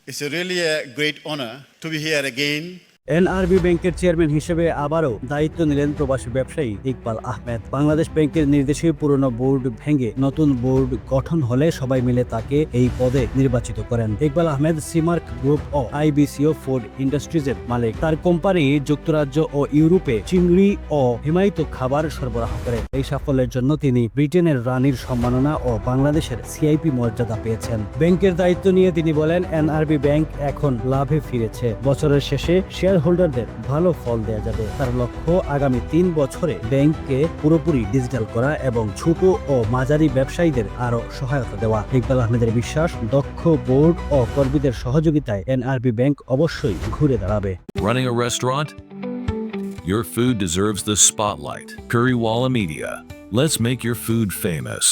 It's really a great honor to be here again. NRB ব্যাংকের chairman হিসেবে আবারও দায়িত্ব নিলেন প্রবাসী ব্যবসায়ী ইকবাল আহমেদ। বাংলাদেশ ব্যাংকের নির্দেশে পুরনো বোর্ড ভেঙে নতুন বোর্ড গঠন হলে সবাই মিলে তাকে এই পদে নির্বাচিত করেন। ইকবাল আহমেদ সিমার্ক গ্রুপ ও আইবিসিও ফুড ইন্ডাস্ট্রিজের মালিক। তার কোম্পানি যুক্তরাজ্য ও ইউরোপে চিংড়ি ও হিমায়িত খাবার সরবরাহ করে। এই সাফল্যের জন্য তিনি ব্রিটেনের রানীর সম্মাননা ও বাংলাদেশের সিআইপি মর্যাদা পেয়েছেন। ব্যাংকের দায়িত্ব নিয়ে তিনি বলেন, এনআরবি ব্যাংক এখন লাভে ফিরেছে। বছরের শেষে শেয়ার হোল্ডারদের ভালো ফল দেয়া যাবে। তার লক্ষ্য আগামী 3 বছরে ব্যাংককে পুরোপুরি ডিজিটাল করা এবং ছোট ও মাঝারি ব্যবসায়ীদের আরো সহায়তা দেওয়া। ইকবাল আহমেদের বিশ্বাস, দক্ষ বোর্ড ও কর্মীদের সহযোগিতায় এনআরবি ব্যাংক অবশ্যই ঘুরে দাঁড়াবে। Running a restaurant? Your food deserves the spotlight. Currywalla Media. Let's make your food famous.